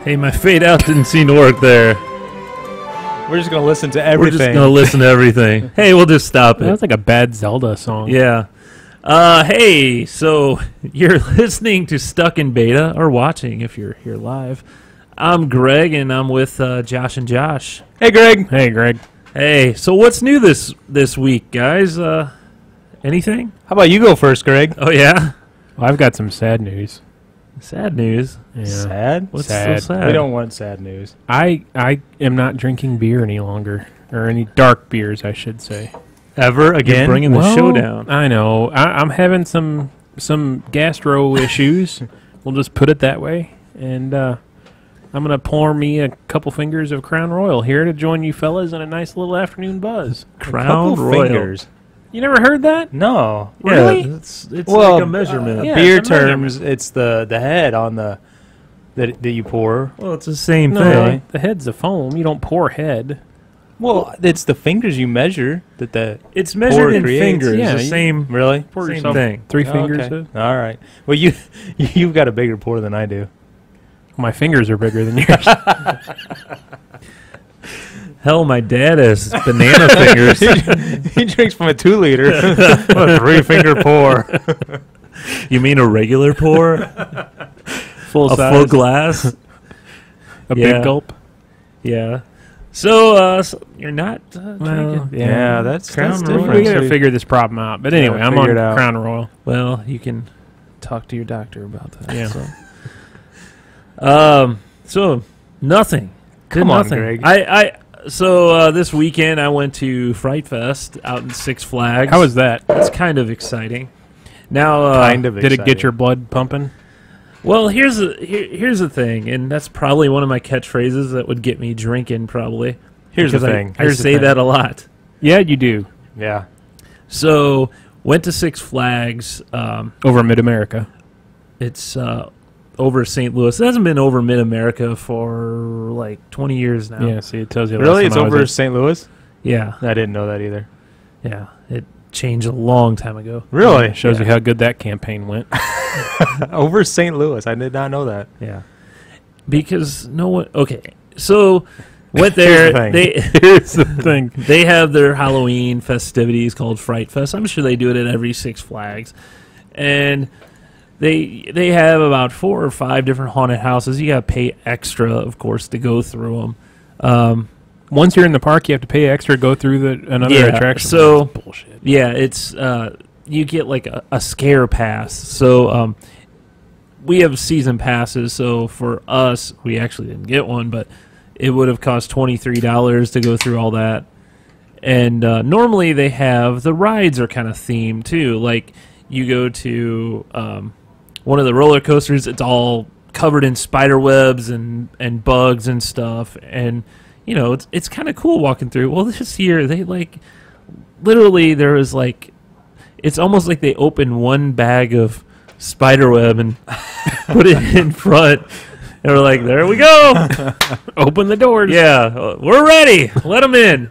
Hey, my fade out didn't seem to work there. We're just gonna listen to everything. We're just gonna listen to everything. Hey, we'll just stop it. That's like a bad Zelda song. Yeah. Hey, so you're listening to Stuck in Beta, or watching if you're here live. I'm Greg, and I'm with Josh and Josh. Hey, Greg. Hey, Greg. Hey, so what's new this week, guys? Anything? How about you go first, Greg? Oh, yeah? Well, I've got some sad news. Sad news. Yeah. Sad? What's Sad. so sad? We don't want sad news. I am not drinking beer any longer, or any dark beers, I should say. Ever again? You're bringing the show down. I know. I'm having some gastro issues. We'll just put it that way. And I'm going to pour me a couple fingers of Crown Royal here to join you fellas in a nice little afternoon buzz. Crown Royal. Fingers. You never heard that? No. Really? Yeah, it's like a measurement. yeah, Beer it's a measurement. terms, it's the head on the that you pour. Well, it's the same No, thing. the head's a foam. You don't pour head. Well, it's the fingers you measure that the It's measured in creates. fingers. Yeah, the you- same really. Pour Same yourself thing. 3 Oh, fingers. okay. All right. Well, you've got a bigger pour than I do. My fingers are bigger than yours. Hell, my dad has banana fingers. He drinks from a 2-liter. A 3-finger pour. You mean a regular pour? Full A size. full glass? A Yeah. big gulp. Yeah. So, you're not Well, drinking? Yeah, that's Crown Royal. different. We gotta figure this problem out. But anyway, Yeah, I'm figure on it out. Crown Royal. Well, you can talk to your doctor about that. Yeah. So nothing. Did Come on, nothing. Greg. So this weekend I went to Fright Fest out in Six Flags. How was that? It's kind of exciting. Now, Kind of. Did it get exciting. your blood pumping? Well, here's the thing, and that's probably one of my catchphrases that would get me drinking. Probably. Here's the Because thing. I Here's the say thing. that a lot. Yeah, you do. Yeah. So went to Six Flags. Over Mid America. It's over St. Louis. It hasn't been over Mid America for like 20 years now. Yeah, see, it tells you. Really? last It's time I was over at- St. Louis? Yeah. I didn't know that either. Yeah. It changed a long time ago. Really? Shows Yeah. you how good that campaign went. Over St. Louis. I did not know that. Yeah. Because no one. Okay. So went there. Here's the thing. They have their Halloween festivities called Fright Fest. I'm sure they do it at every Six Flags, and they have about 4 or 5 different haunted houses. You got to pay extra, of course, to go through them. Once you're in the park, you have to pay extra to go through another Yeah, attraction. so- That's bullshit. Yeah, it's you get like a scare pass. So we have season passes. So for us, we actually didn't get one, but it would have cost $23 to go through all that. And normally they have the rides are kind of themed too. Like you go to one of the roller coasters, it's all covered in spider webs and bugs and stuff. And you know, it's kind of cool walking through. Well, this year they like literally there was like it's almost like they opened one bag of spider web and put it in front. They were like, "There we go, Open the doors. yeah, we're ready. Let them in."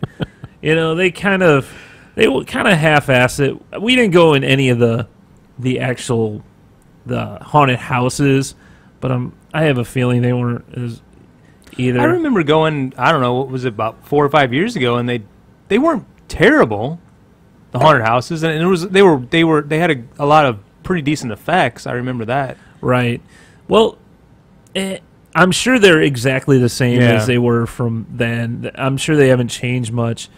You know, they kind of half-ass it. We didn't go in any of the haunted houses, but I have a feeling they weren't as either. I remember going, I don't know, what was it, about 4 or 5 years ago, and they weren't terrible, the haunted houses, and they had a lot of pretty decent effects. I remember that. Right. Well, I'm sure they're exactly the same Yeah. as they were from then. I'm sure they haven't changed much.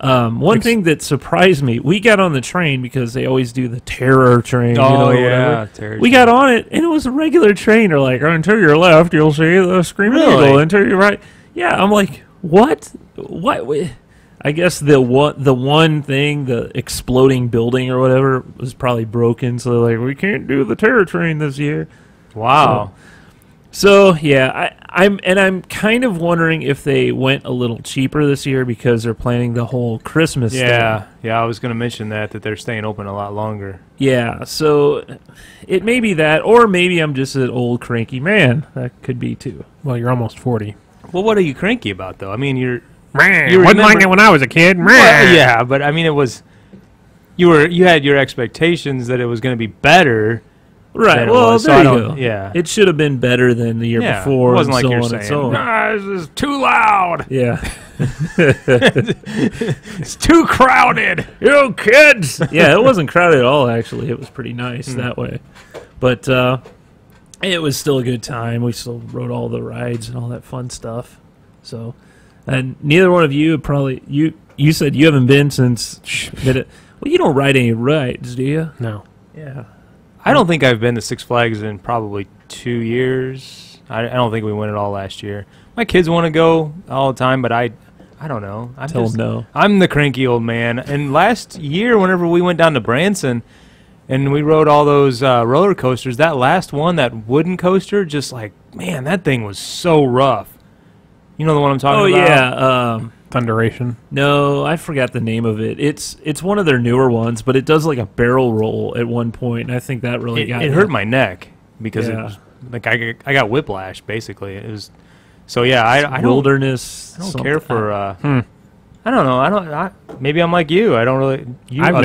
One thing that surprised me, we got on the train because they always do the terror train. Terror We got on it, and it was a regular train. They're like, "Oh, to your left, you'll see the Screaming Really? Eagle, and to your right." Yeah, I'm like, what? What? I guess the one thing, the exploding building or whatever, was probably broken. So they're like, "We can't do the terror train this year." Wow. So yeah, I'm kind of wondering if they went a little cheaper this year because they're planning the whole Christmas thing. Yeah, I was going to mention that they're staying open a lot longer. Yeah, so it may be that, or maybe I'm just an old cranky man. That could be too. Well, you're almost 40. Well, what are you cranky about, though? I mean, you Wasn't remember- like it when I was a kid. well, yeah, but I mean, it was you had your expectations that it was going to be better, Right. than it Well, was, so there I you don't- go. Yeah. It should have been better than the year Yeah, before. it wasn't and like so you're on and saying, so on. this is too loud. Yeah. It's too crowded. You kids. Yeah, it wasn't crowded at all. Actually, it was pretty nice that way. But it was still a good time. We still rode all the rides and all that fun stuff. So, and neither one of you probably you said you haven't been since. Well, you don't ride any rides, do you? No. Yeah. I don't think I've been to Six Flags in probably 2 years. I don't think we went at all last year. My kids want to go all the time, but I don't know. Tell them no. I'm the cranky old man. And last year, whenever we went down to Branson and we rode all those roller coasters, that last one, that wooden coaster, just like, man, that thing was so rough. You know the one I'm talking about? Yeah. Thunderation. No, I forgot the name of it. It's one of their newer ones, but it does like a barrel roll at one point, and I think that really got It hurt my neck because it Yeah. was, like I got whiplash basically. It was so yeah. I don't wilderness. I don't something. care for. I don't know. Maybe I'm like you. I don't really. I've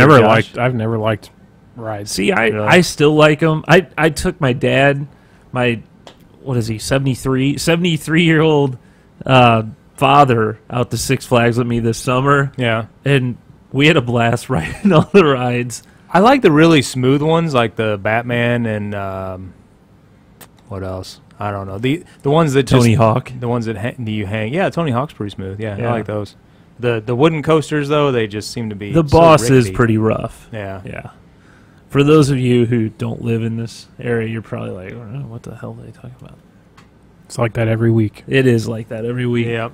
never liked rides. See, I Really? I still like them. I took my dad, my what is he 73-year-old father out to Six Flags with me this summer, Yeah. and we had a blast riding all the rides. I like the really smooth ones, like the Batman and what else? I don't know. The ones that Tony just, Hawk. the ones that you hang. Yeah, Tony Hawk's pretty smooth. Yeah, Yeah. I like those. The wooden coasters though, they just seem to be The so boss is rickety. pretty rough. Yeah. Yeah. For those of you who don't live in this area, you're probably like, oh, what the hell are they talking about? It's like that every week. It is like that every week. Yeah.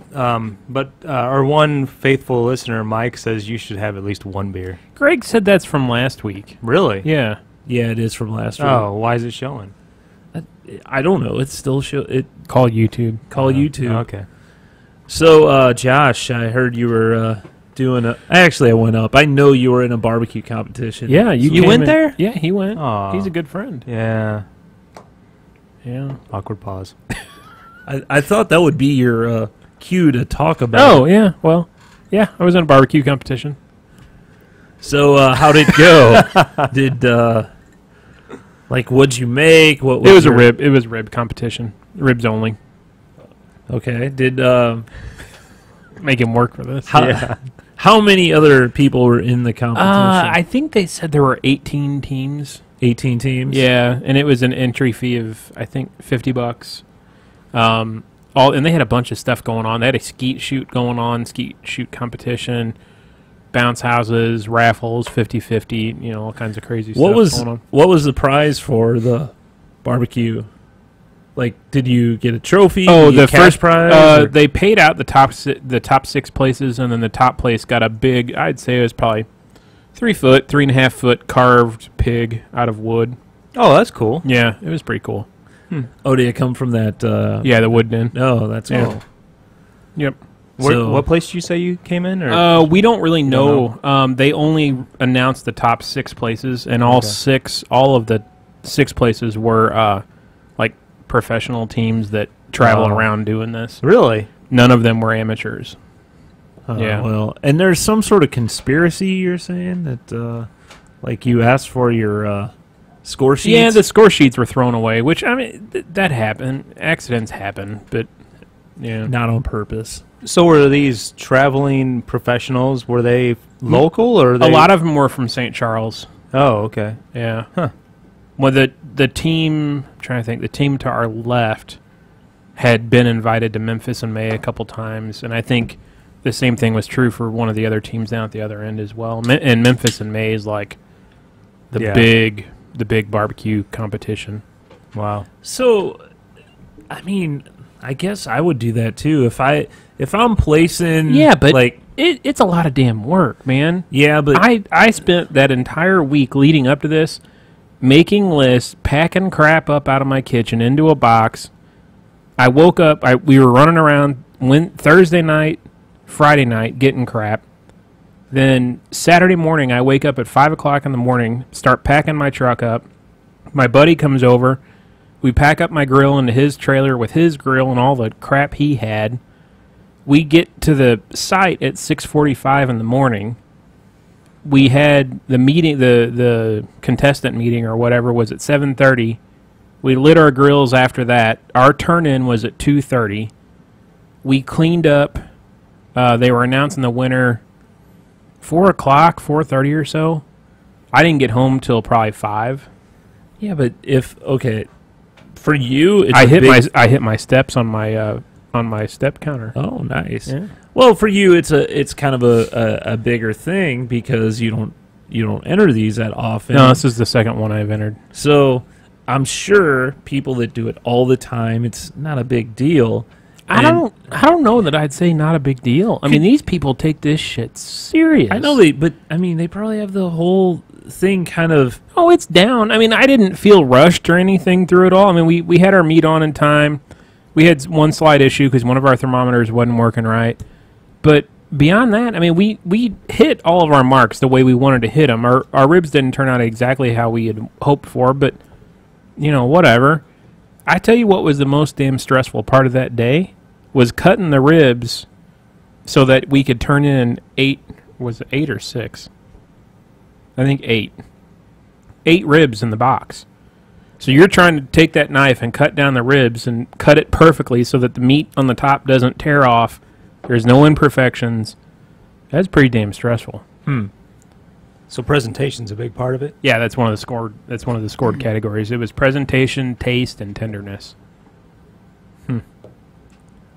But our one faithful listener, Mike, says you should have at least one beer. Greg said that's from last week. Really? Yeah. Yeah, it is from last week. Oh, why is it showing? I don't know. It's still Call YouTube. call YouTube. Okay. So, Josh, I heard you were doing a. Actually, I went up. I know you were in a barbecue competition. Yeah, You came went in- there? Yeah, he went. Aw. He's a good friend. Yeah. Yeah. Awkward pause. I thought that would be your cue to talk about. Oh, it. yeah. Well, yeah, I was in a barbecue competition. So, how did it go? Did what'd you make? What was It was your- a rib. It was rib competition. Ribs only. Okay. Did Make him work for this. how, how many other people were in the competition? I think they said there were 18 teams. 18 teams. Yeah, and it was an entry fee of I think $50. And they had a bunch of stuff going on. They had a skeet shoot going on, skeet shoot competition, bounce houses, raffles, 50-50, all kinds of crazy stuff going on. What was the prize for the barbecue? Like, did you get a trophy? Oh, Did you the cash first prize. Or- they paid out the top 6 places, and then the top place got a big. I'd say it was probably 3.5 foot carved pig out of wood. Oh, that's cool. Yeah, it was pretty cool. oh, did it come from that? Yeah, the wood den. Oh, that's Yeah. cool. Yep. What place did you say you came in? Or We don't really don't know. They only announced the top 6 places, and all of the 6 places were like professional teams that travel Oh. around doing this. really? None of them were amateurs. Yeah. Well, and there's some sort of conspiracy you're saying that, like, you asked for your score sheets. Yeah, the score sheets were thrown away, which I mean that happened. Accidents happen, but yeah. not on purpose. So were these traveling professionals? Were they local or A lot of them were from St. Charles. Oh, okay. Yeah. Huh. Well, the team, I'm trying to think, the team to our left had been invited to Memphis in May a couple times, and I think the same thing was true for one of the other teams down at the other end as well. And Memphis in May is like the Yeah. big barbecue competition. Wow. So, I mean, I guess I would do that too if I'm placing. Yeah, but like, it's a lot of damn work, man. yeah, but I spent that entire week leading up to this making lists, packing crap up out of my kitchen into a box. I woke up, we were running around Thursday night, Friday night, getting crap. Then Saturday morning, I wake up at 5 o'clock in the morning, start packing my truck up. My buddy comes over. We pack up my grill into his trailer with his grill and all the crap he had. We get to the site at 6:45 in the morning. we had the meeting, the contestant meeting or whatever was at 7:30. We lit our grills after that. Our turn-in was at 2:30. We cleaned up. They were announcing the winner 4 o'clock, 4:30 or so. I didn't get home till probably 5. Yeah, but for you, it's I hit my steps on my step counter. Oh, nice. Yeah. Well, for you, it's kind of a bigger thing because you don't enter these that often. No, this is the second one I've entered. So I'm sure people that do it all the time, it's not a big deal. I don't know that I'd say not a big deal. I mean, these people take this shit serious. I know they probably have the whole thing kind of. Oh, it's down. I mean, I didn't feel rushed or anything through it all. I mean, we had our meat on in time. We had one slight issue because one of our thermometers wasn't working right. But beyond that, I mean, we hit all of our marks the way we wanted to hit them. Our ribs didn't turn out exactly how we had hoped for, but, whatever. I tell you what was the most damn stressful part of that day was cutting the ribs so that we could turn in 8, was it 8 or 6? I think 8. 8 ribs in the box. So you're trying to take that knife and cut down the ribs and cut it perfectly so that the meat on the top doesn't tear off. There's no imperfections. That's pretty damn stressful. So presentation's a big part of it? Yeah, that's one of the scored categories. It was presentation, taste, and tenderness.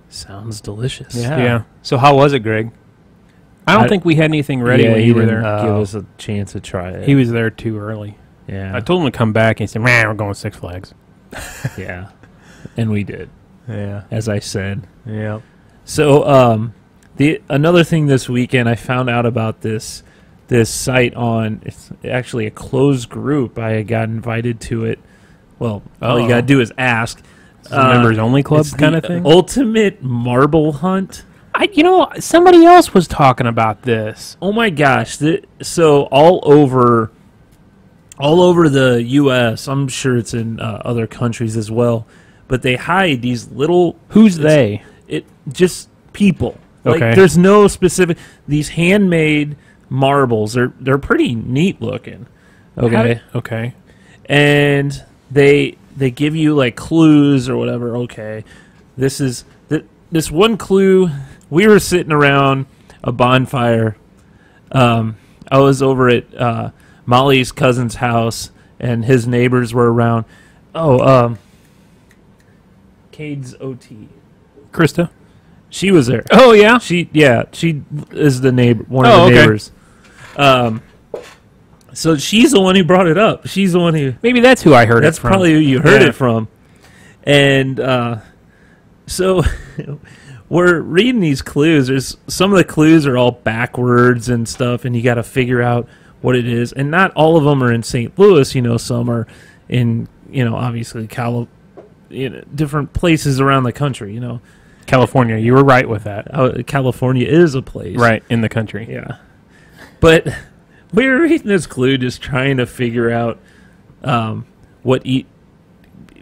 Sounds delicious. Yeah. So how was it, Greg? I don't think we had anything ready when he you were didn't there. give us a chance to try it. He was there too early. Yeah. I told him to come back, and he said, "Man, we're going to Six Flags." Yeah. And we did, Yeah. as I said. Yeah. So another thing this weekend, I found out about this site on, it's actually a closed group. I got invited to it. Well, all you got to do is ask. It's a members only club kind of thing. Ultimate Marble Hunt. Somebody else was talking about this. Oh my gosh! So all over the U.S., I'm sure it's in other countries as well. But they hide these little. Who's they? It just people. Like, Okay. there's no specific. These handmade marbles. They're pretty neat looking. Okay. Okay. And they give you like clues or whatever. Okay, this one clue. We were sitting around a bonfire. I was over at Molly's cousin's house, and his neighbors were around. Cade's OT. Krista. She was there. Oh yeah. She is the neighbor, one of the okay. neighbors. So she's the one who brought it up. She's the one who. Maybe that's who I heard it That's from. probably who you heard it from. And so we're reading these clues. Some of the clues are all backwards and stuff, and you got to figure out what it is. And not all of them are in St. Louis. Some are in obviously different places around the country. California. You were right with that. California is a place, Right in the country. Yeah, but we were reading this clue, just trying to figure out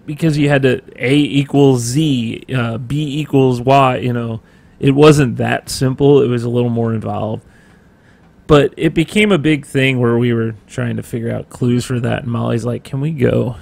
because you had to A equals Z, B equals Y. It wasn't that simple. It was a little more involved. But it became a big thing where we were trying to figure out clues for that, and Molly's like, "Can we go?"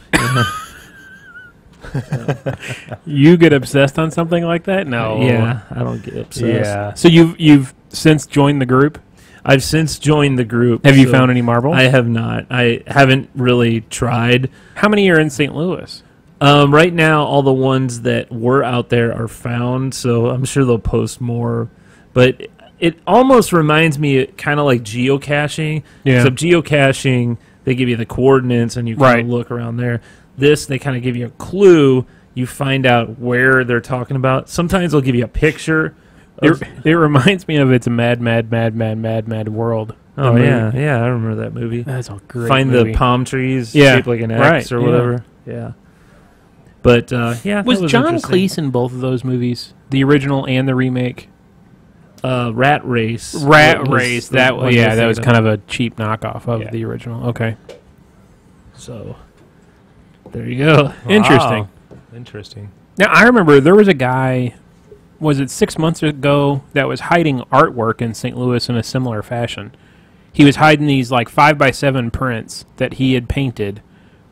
You get obsessed on something like that? No. Yeah, I don't get obsessed. Yeah. So you've since joined the group? I've since joined the group. Have you found any marbles? I have not. I haven't really tried. How many are in St. Louis? Right now, all the ones that were out there are found, so I'm sure they'll post more. But it almost reminds me kind of like geocaching. Yeah. Except geocaching, they give you the coordinates and you kind Right. of look around there. This, they kind of give you a clue. You find out where they're talking about. Sometimes they'll give you a picture. It reminds me of It's a Mad, Mad, Mad, Mad, Mad, Mad World. Oh, The movie. yeah, I remember that movie. That's a great Find movie. the palm trees Yeah, shaped like an X right, or yeah. whatever. Yeah. But, yeah. Was that John interesting. Cleese in both of those movies? The original and the remake? Rat Race. Rat was Race. the That one was, you're that was thinking kind of a cheap knockoff of Yeah. the original. Okay. So, there you go. Interesting. Interesting. Now, I remember there was a guy, was it 6 months ago, that was hiding artwork in St. Louis in a similar fashion. he was hiding these like 5x7 prints that he had painted,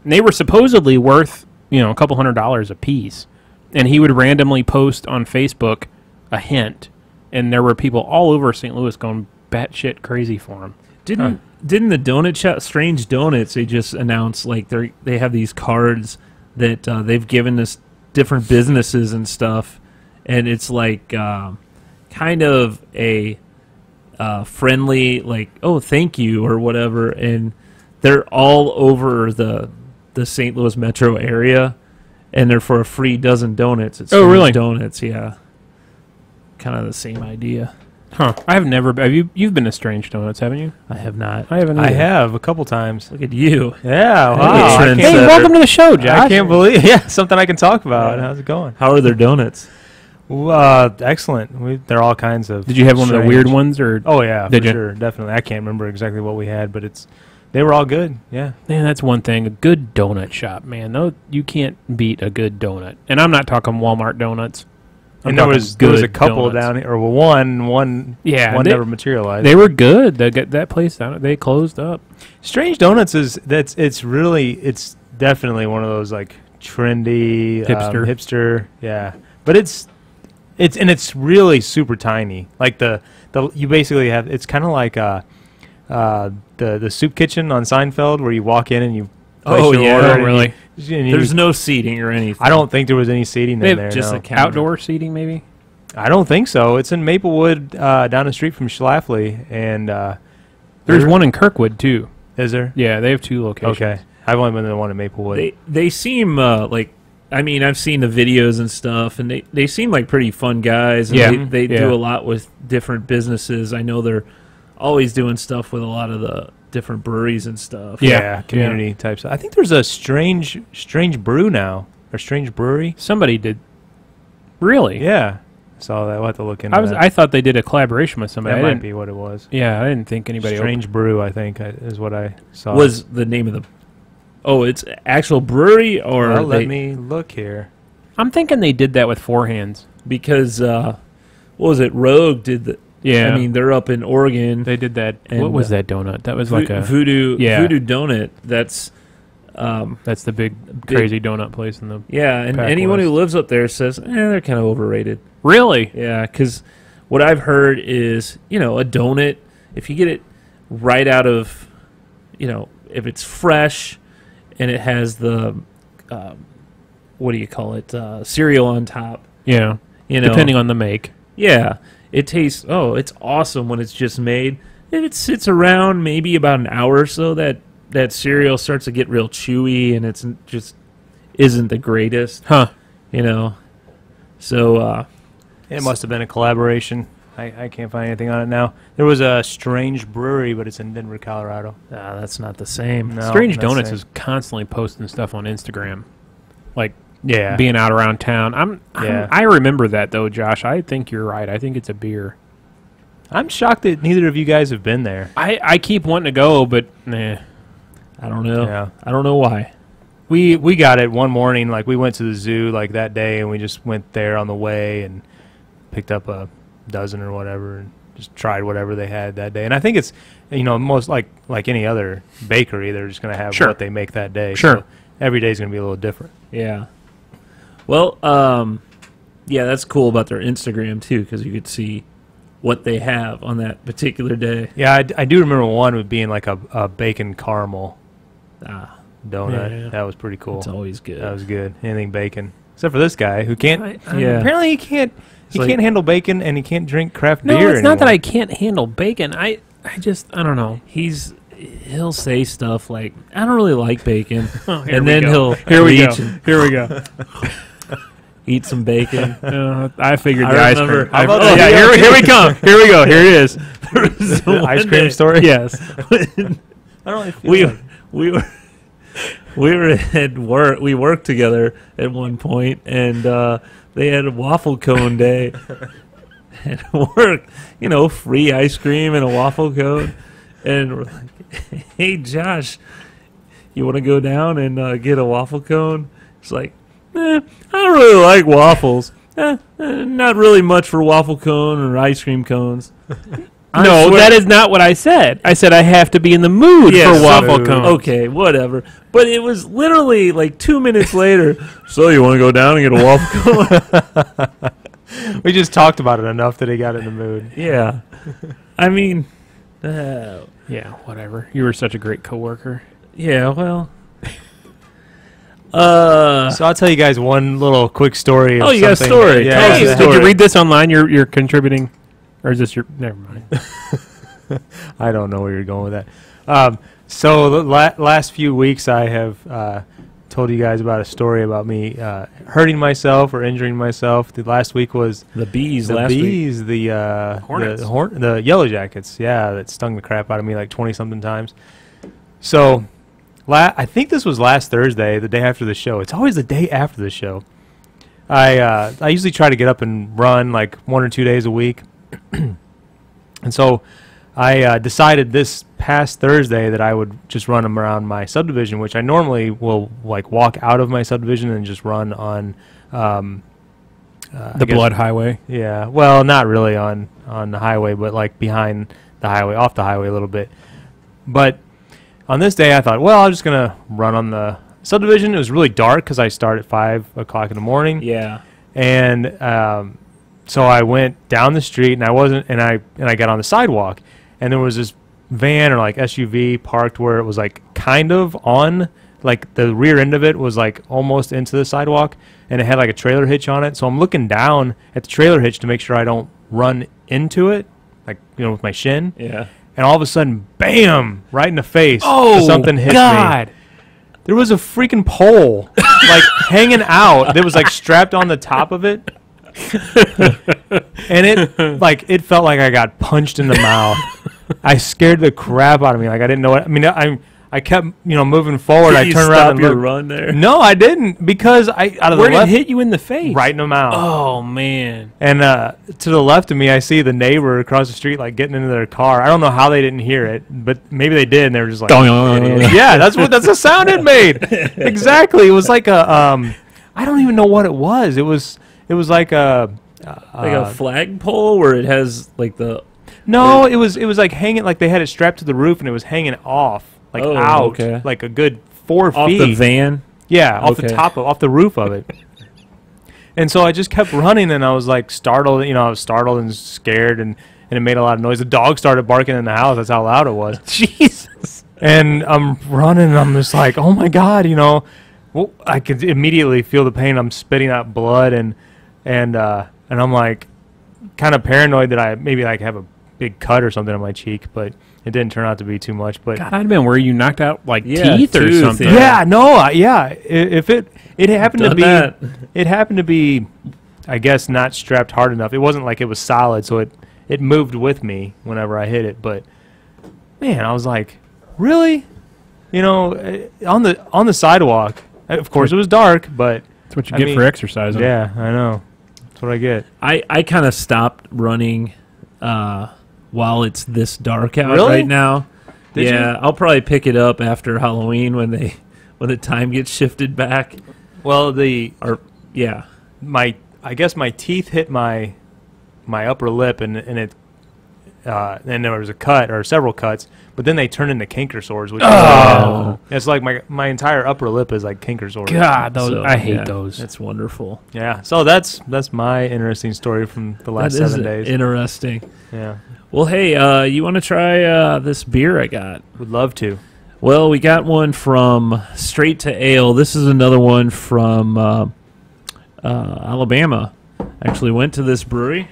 and they were supposedly worth a couple $100 a piece. And he would randomly post on Facebook a hint, and there were people all over St. Louis going batshit crazy for him. Didn't the donut shop, Strange Donuts, they just announced like they have these cards that they've given us different businesses and stuff, and it's like kind of a friendly like, oh, thank you or whatever, and they're all over the St. Louis metro area, and they're for a free dozen donuts. It's really? Donuts, yeah. Kind of the same idea. Huh. I have never... You've been to Strange Donuts, haven't you? I have not. I haven't I either. have a couple times. Look at you. Yeah, Hey, wow. trendsetter. Hey, welcome to the show, Josh. I can't believe... Yeah, something I can talk about. How's it going? How are their donuts? Excellent. There are all kinds of... Did you have one of the weird strange- ones, or... Oh, yeah, Did for you? sure. Definitely. I can't remember exactly what we had, but they were all good. Yeah. Man, that's one thing. A good donut shop, man. No, you can't beat a good donut. And I'm not talking Walmart donuts. I'm And there talking was a good couple donuts. down here, or one Yeah, they- never materialized. They were good. That place down, they closed up. Strange Donuts it's definitely one of those like trendy hipster, yeah. But it's really super tiny. Like you basically have, it's kind of like the soup kitchen on Seinfeld where you walk in and you place Oh, your yeah. order Oh, and really? There's no seating or anything. I don't think there was any seating They in have there. just no. a counter. Outdoor seating, maybe? I don't think so. It's in Maplewood, down the street from Schlafly, and There's one in Kirkwood, too. is there? Yeah, they have two locations. Okay, I've only been to the one in Maplewood. They seem like, I mean, I've seen the videos and stuff, and they seem like pretty fun guys. And Yeah. they Yeah. do a lot with different businesses. I know they're always doing stuff with a lot of the different breweries and stuff. Yeah. Community type stuff. I think there's a strange brew now, or strange brewery. Somebody did. Really? Yeah, saw that. We'll have to look into that. I thought they did a collaboration with somebody. That I might didn't- be what it was. Yeah, I didn't think anybody... Strange brew, I think, is what I saw. Was the name of the? Oh, it's actual brewery, or Well, let me look here. I'm thinking they did that with Four Hands. because what was it? Rogue did the. Yeah. I mean, they're up in Oregon. They did that. And, What was that donut? That was like a... Voodoo Yeah. Voodoo Donut. That's That's the big, crazy donut place in the... yeah, and Pack anyone who West. lives up there says they're kind of overrated. Really? Yeah, because what I've heard is, a donut, if you get it right out of, if it's fresh and it has the, what do you call it, cereal on top, Yeah. Depending on the make. yeah, it tastes, it's awesome when it's just made. If it sits around maybe about an hour or so, that cereal starts to get real chewy and it's just isn't the greatest, Huh. So, It must have been a collaboration. I can't find anything on it now. There was a Strange Brewery, but it's in Denver, Colorado. that's not the same. No. Strange that's Donuts it. is constantly posting stuff on Instagram. Like, Yeah. being out around town. Yeah. I remember that, though, Josh. I think you're right. I think it's a beer. I'm shocked that neither of you guys have been there. I keep wanting to go, but nah. I don't know. Yeah. I don't know why. We got it one morning. Like, we went to the zoo like that day, and we just went there on the way and picked up a dozen or whatever and just tried whatever they had that day. And I think it's, most like any other bakery, they're just going to have Sure. what they make that day. Sure. So every day is going to be a little different. Yeah. Well, yeah, that's cool about their Instagram too, because you could see what they have on that particular day. Yeah, I do remember one with being like a bacon caramel Ah, donut. Yeah. That was pretty cool. it's always good. That was good. Anything bacon, except for this guy who can't. Yeah. Apparently, he can't. He like- can't handle bacon, and he can't drink craft No, beer it's not that anymore. I can't handle bacon. I don't know. He'll say stuff like, "I don't really like bacon," Oh, and then he'll Here we go. reach and Here we go. eat some bacon. I figured I the ice remember- cream. How about Oh, that? yeah, here we come. Here we go. Here it is. The ice One cream day- story. Yes. I don't really feel we like- we were at work. We worked together at one point, and they had a waffle cone day at work. Free ice cream and a waffle cone, and we're like, "Hey, Josh, you want to go down and get a waffle cone?" It's like, I don't really like waffles. Not really much for waffle cone or ice cream cones. No, swear- that is not what I said. I said I have to be in the mood Yeah, for waffle mood. cones. Okay, whatever. But it was literally like 2 minutes later. So you want to go down and get a waffle cone? We just talked about it enough that he got in the mood. Yeah. I mean, Yeah, whatever. You were such a great coworker. yeah. Well. So I'll tell you guys one little quick story. Oh, you got a something- story. Yeah, Tell us Hey, a yeah. did you story. read this online? You're contributing, or is this your? Never mind. I don't know where you're going with that. So the last few weeks, I have told you guys about a story about me hurting myself or injuring myself. The last week was The bees the last week. bees, the Hornets. the yellow jackets. Yeah, that stung the crap out of me like 20 something times. So I think this was last Thursday, the day after the show. It's always the day after the show. I usually try to get up and run like 1 or 2 days a week, and so I decided this past Thursday that I would just run them around my subdivision, which I normally will like walk out of my subdivision and just run on The Blood Highway. Yeah, well, not really on the highway, but like behind the highway, off the highway a little bit. But on this day, I thought, well, I'm just gonna run on the subdivision. It was really dark because I start at 5 o'clock in the morning. Yeah. And so I went down the street, and I got on the sidewalk, and there was this van or like SUV parked where it was like kind of on, like the rear end of it was like almost into the sidewalk, and it had like a trailer hitch on it. So I'm looking down at the trailer hitch to make sure I don't run into it, like, you know, with my shin. Yeah. And all of a sudden, bam, right in the face, Oh, something hit me. God. There was a freaking pole like hanging out that was like strapped on the top of it. And it felt like I got punched in the mouth. I scared the crap out of me. Like I didn't know what, I mean, I kept, moving forward. Did I you turned stop around and your looked. run there? No, I didn't, because out of Where the did it left, hit you in the face? right in the mouth. Oh man. And to the left of me, I see the neighbor across the street, like getting into their car. I don't know how they didn't hear it, but maybe they did, and they were just like, "Idiot." Yeah, that's the sound it made. Exactly. It was like a I don't even know what it was. It was like a Like a flagpole where it has like the. no. It was like hanging, like they had it strapped to the roof, and it was hanging off, like Oh, out, okay. like a good 4 Off feet. the van. Yeah, off the Okay. top of, off the roof of it. And so I just kept running, and I was like startled. I was startled and scared, and it made a lot of noise. The dog started barking in the house. That's how loud it was. Jesus. And I'm running, and I'm just like, oh my God, well, I could immediately feel the pain. I'm spitting out blood, and I'm like kind of paranoid that I maybe like have a big cut or something on my cheek, but it didn't turn out to be too much. But God, I'd been where you knocked out like Yeah, teeth or tooth, something. yeah. If it happened to Done be, that. it happened to be, I guess, not strapped hard enough. It wasn't like it was solid, so it moved with me whenever I hit it. But man, I was like, really, on the sidewalk. Of course, it was dark, but That's what you I get mean, for exercising. yeah, I know. That's what I get. I kind of stopped running while it's this dark out Really? right now. Did yeah, you? I'll probably pick it up after Halloween when the time gets shifted back. Well, Yeah. I guess my teeth hit my upper lip, and it and there was a cut or several cuts, but then they turn into canker sores, which it's like my entire upper lip is like canker sores. God, those So, I hate yeah, those. That's wonderful. Yeah, so that's my interesting story from the last That is 7 days. interesting. Yeah, Well, hey, you want to try this beer I got? would love to. Well, we got one from Straight to Ale. This is another one from Alabama. Actually went to this brewery.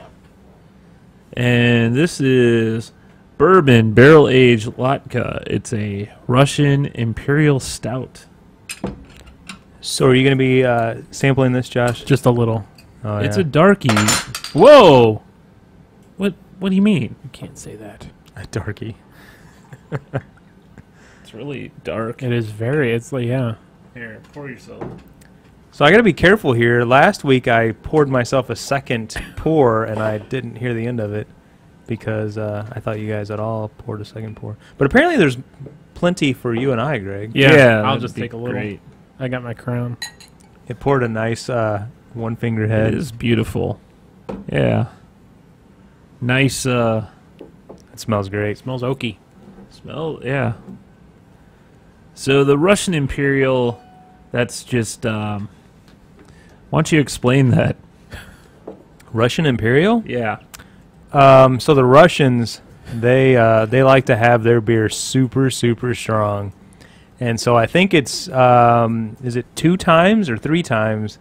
And this is Bourbon Barrel Aged Laika. It's a Russian Imperial Stout. So are you going to be sampling this, Josh? Just a little. Oh, It's yeah. a darkie. Whoa! What do you mean? You can't say that. A darkie. It's really dark. It is very. It's like yeah. Here, pour yourself. So I got to be careful here. Last week I poured myself a second pour, and I didn't hear the end of it because I thought you guys had all poured a second pour. But apparently there's plenty for you and I, Greg. Yeah, I'll that'd just be take a little. great. I got my crown. It poured a nice one finger head. It is beautiful. Yeah. Nice It smells great. Smells oaky. Smell, yeah. So the Russian Imperial, that's just. Why don't you explain that? Russian Imperial? Yeah. So the Russians, they like to have their beer super, super strong. And so I think it's, is it 2 times or 3 times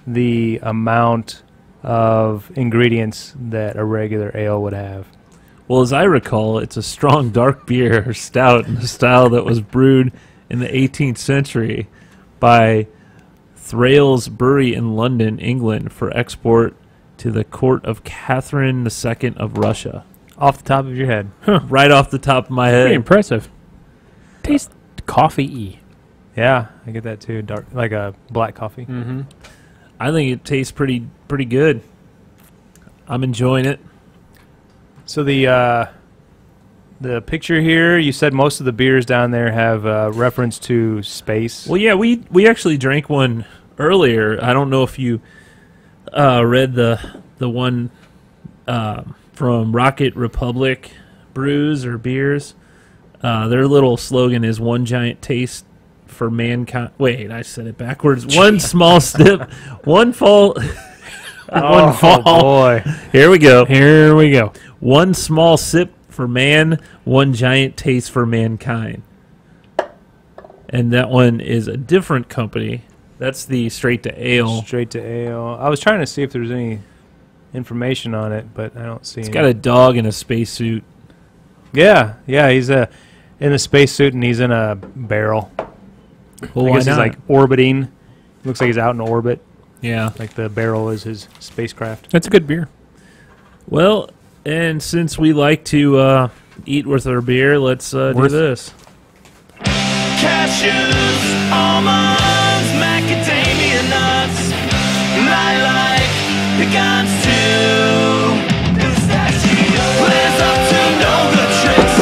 the amount of ingredients that a regular ale would have? Well, as I recall, it's a strong dark beer or stout in a style that was brewed in the 18th century by Thrale's Brewery in London, England, for export to the court of Catherine II of Russia. Off the top of your head. Right off the top of my Pretty head. impressive. Tastes coffee-y. Yeah, I get that too. Dark, like a black coffee. Mm-hmm. I think it tastes pretty good. I'm enjoying it. So the picture here, you said most of the beers down there have reference to space. Well, yeah, we actually drank one earlier. I don't know if you read the one from Rocket Republic Brews or Beers. Their little slogan is "One giant taste for mankind." Wait, I said it backwards. One small step, one fall. One fall. Boy. Here we go. Here we go. One small sip for man, one giant taste for mankind. And that one is a different company. That's the straight to ale. Straight to ale. I was trying to see if there's any information on it, but I don't see It's any. got a dog in a spacesuit. Yeah, he's in a spacesuit and he's in a barrel. Well, I why guess he's not? like orbiting. Looks like he's out in orbit. Yeah. Like the barrel is his spacecraft. That's a good beer. Well, and since we like to eat with our beer, let's do this. Cashews, almonds, macadamia nuts, lilac, pecans too. Lives up to no good tricks.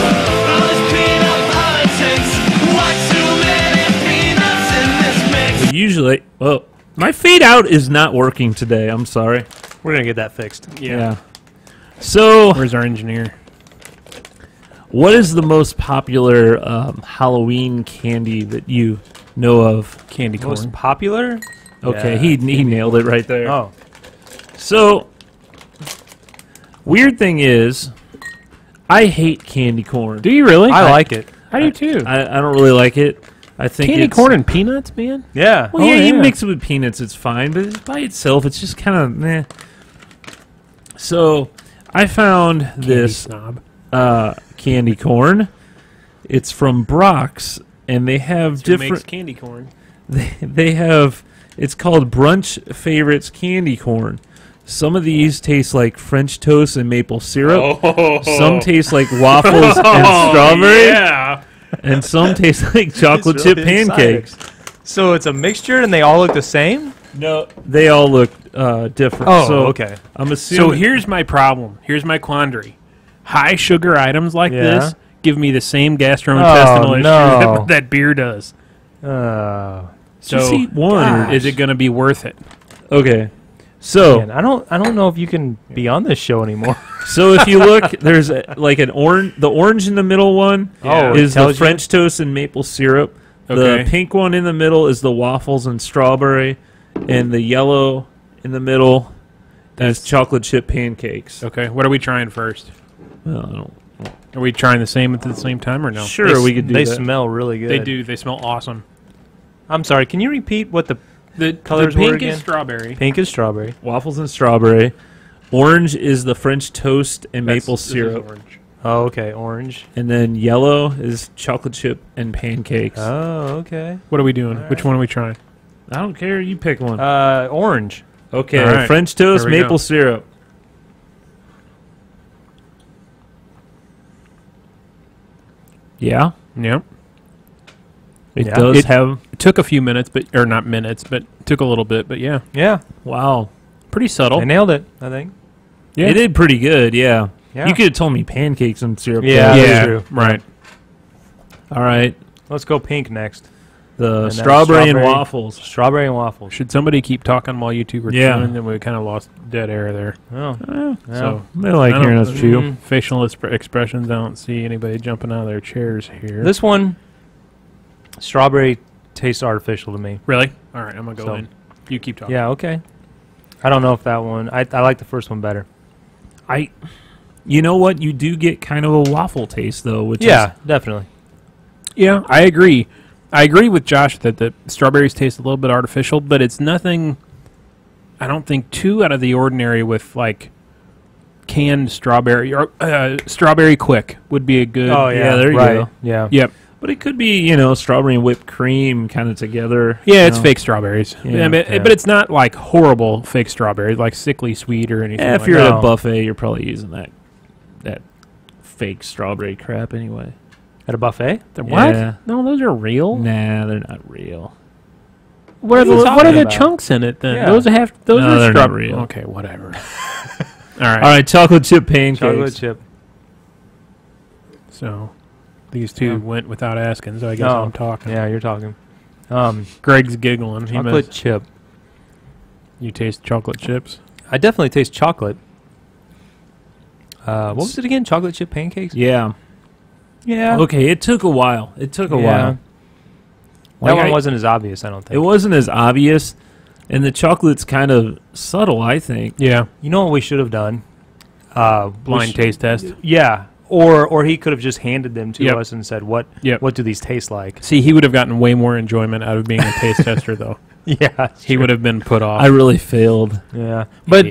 All this peanut politics. Why too many peanuts in this mix? Usually, well, my fade out is not working today. I'm sorry. We're gonna get that fixed. Yeah. So, Where's our engineer? what is the most popular Halloween candy that you know of? Candy corn. Most popular? Okay, Yeah. he nailed it right there. Oh, So, weird thing is, I hate candy corn. Do you really? I like it. I do too. I don't really like it. I think Candy it's, corn and peanuts, man. Yeah. Well, Oh, yeah, you yeah. mix it with peanuts, it's fine, but by itself, it's just kind of meh. So, I found Candy this snob. candy corn. It's from Brachs, and they have Who makes different. candy corn? They have. It's called Brunch Favorites Candy Corn. Some of these taste like French toast and maple syrup. Some taste like waffles and strawberry. Yeah. And some taste like chocolate It's chip really pancakes. So it's a mixture and they all look the same? No, they all look different. Oh, so okay. I'm So assuming. here's my problem. Here's my quandary. High sugar items like Yeah. this give me the same gastrointestinal Oh, issue no. that beer does. Just eat one. gosh. Is it going to be worth it? Okay. So Man, I don't know if you can be on this show anymore. so if you look, there's like an orange. The orange in the middle one Oh, is it the tells you? French toast and maple syrup. Okay. The pink one in the middle is the waffles and strawberry, and the yellow in the middle is chocolate chip pancakes. Okay. What are we trying first? Well, I don't. Are we trying the same at the same time or no? Sure, we could do They that. smell really good. They do. They smell awesome. I'm sorry, can you repeat what the The colors the were pink again? is strawberry. Pink is strawberry. Waffles and strawberry. Orange is the French toast and maple This is syrup. orange. Oh, okay, orange. And then yellow is chocolate chip and pancakes. Oh, okay. What are we doing? Which one are we trying? I don't care. You pick one. Orange. Okay, all right. French toast, Here we maple go. syrup. Yeah, Yep. it Yeah. does It- have. It took a few minutes, or not minutes, but took a little bit. But yeah, Yeah, Wow, pretty subtle. they nailed it, I think. Yeah. it did pretty good. Yeah, Yeah. you could have told me pancakes and syrup. Yeah, though. that's true. Right. All right. Let's go pink next. The that's strawberry and waffles. Strawberry and waffles. Should somebody keep talking while you two were Yeah. chewing? And we kind of lost dead air there. Oh, So They like I don't- hearing us chew. facial expressions. I don't see anybody jumping out of their chairs here. this one, strawberry tastes artificial to me. Really? All right, I'm gonna go So- in. You keep talking. Yeah, okay. I don't know if that one. I like the first one better. You know what? You do get kind of a waffle taste though, which Yeah, definitely. Yeah, I agree. I agree with Josh that the strawberries taste a little bit artificial, but it's nothing. I don't think too out of the ordinary with like canned strawberry or strawberry quick would be a good. Oh yeah, yeah, there you right. go. Yeah. Yep. But it could be, strawberry and whipped cream kind of together. Yeah, you it's know. fake strawberries. Yeah, Yeah, but, yeah. but it's not like horrible fake strawberries, like sickly sweet or anything. Yeah, if like you're that. at a buffet, you're probably using that fake strawberry crap anyway. At a buffet? What? Yeah. No, those are real. Nah, they're not real. What are What are you the talking about? chunks in it then? Yeah. Those No, are they're not strawberry. real. Okay, whatever. All right. All right, chocolate chip pancakes. Chocolate chip. So these two Yeah. went without asking, so I guess Oh, I'm talking. Yeah, you're talking. Greg's giggling. He Chocolate must, chip. you taste chocolate chips? I definitely taste chocolate. What was it again? Chocolate chip pancakes? Yeah. Yeah. Okay, it took a while. It took a Yeah. while. That Like, one I- wasn't as obvious, I don't think. It wasn't as obvious, and the chocolate's kind of subtle, I think. Yeah. You know what we should have done? Blind taste test. Yeah. Or he could have just handed them to Yep. us and said, "What Yep. do these taste like?" See, he would have gotten way more enjoyment out of being a taste tester, though. Yeah, He would have been put off. I really failed. Yeah, but